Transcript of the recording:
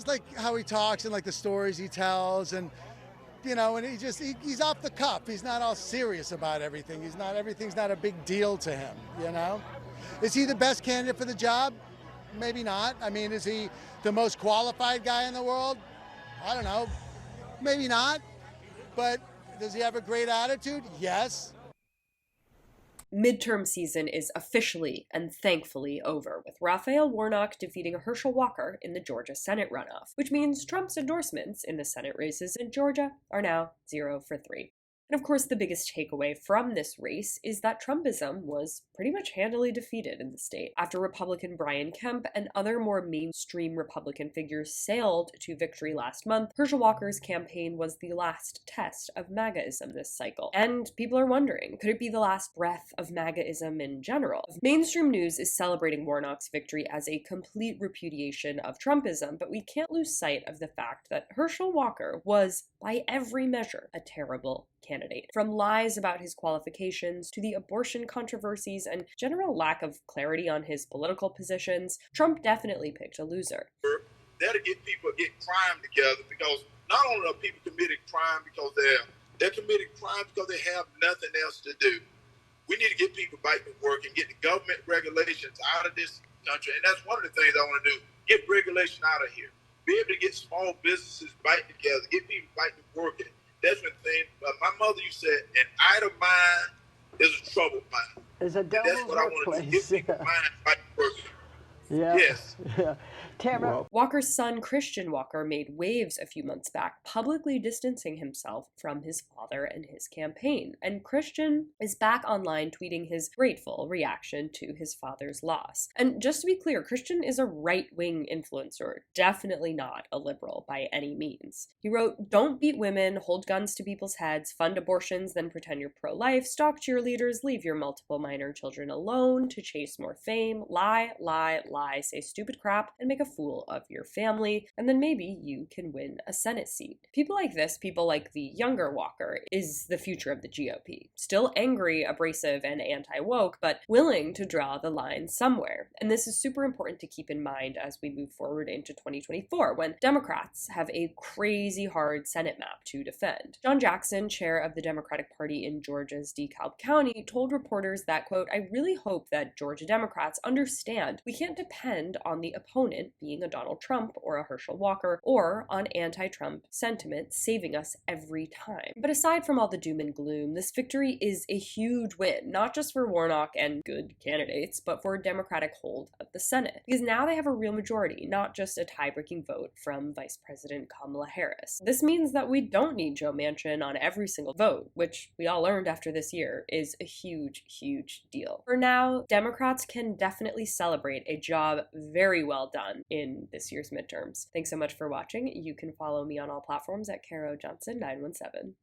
like how he talks and like the stories he tells, and and he's off the cuff. He's not all serious about everything. Everything's not a big deal to him. Is he the best candidate for the job? Maybe not. I mean, is he the most qualified guy in the world? I don't know. Maybe not. But does he have a great attitude? Yes. Midterm season is officially and thankfully over, with Raphael Warnock defeating Herschel Walker in the Georgia Senate runoff, which means Trump's endorsements in the Senate races in Georgia are now 0 for 3. And of course, the biggest takeaway from this race is that Trumpism was pretty much handily defeated in the state. After Republican Brian Kemp and other more mainstream Republican figures sailed to victory last month, Herschel Walker's campaign was the last test of MAGAism this cycle. And people are wondering, could it be the last breath of MAGAism in general? Mainstream news is celebrating Warnock's victory as a complete repudiation of Trumpism, but we can't lose sight of the fact that Herschel Walker was, by every measure, a terrible candidate. From lies about his qualifications to the abortion controversies and general lack of clarity on his political positions, Trump definitely picked a loser. That'll get people get crime together, because not only are people committing crime because they're committing crime because they have nothing else to do. We need to get people back to work and get the government regulations out of this country. And that's one of the things I want to do. Get regulation out of here. Be able to get small businesses back together. Get people back to working. That's the thing. My mother used to say, an idle mind is a troubled mind. It's a devil's That's what I want to do. Get people's mind back to working. Yeah. Yes. Yeah. Tamara. Walker's son, Christian Walker, made waves a few months back, publicly distancing himself from his father and his campaign. And Christian is back online tweeting his grateful reaction to his father's loss. And just to be clear, Christian is a right-wing influencer, definitely not a liberal by any means. He wrote, "Don't beat women, hold guns to people's heads, fund abortions, then pretend you're pro-life, stalk cheerleaders, leave your multiple minor children alone to chase more fame, lie, lie, lie, say stupid crap, and make a fool of your family, and then maybe you can win a Senate seat." People like this, people like the younger Walker, is the future of the GOP. Still angry, abrasive, and anti-woke, but willing to draw the line somewhere. And this is super important to keep in mind as we move forward into 2024, when Democrats have a crazy hard Senate map to defend. John Jackson, chair of the Democratic Party in Georgia's DeKalb County, told reporters that, quote, "I really hope that Georgia Democrats understand we can't depend on the opponent being a Donald Trump or a Herschel Walker, or on anti-Trump sentiment saving us every time." But aside from all the doom and gloom, this victory is a huge win, not just for Warnock and good candidates, but for Democratic hold of the Senate. Because now they have a real majority, not just a tie-breaking vote from Vice President Kamala Harris. This means that we don't need Joe Manchin on every single vote, which we all learned after this year is a huge, huge deal. For now, Democrats can definitely celebrate a job very well done in this year's midterms. Thanks so much for watching. You can follow me on all platforms at Caro Johnson 917.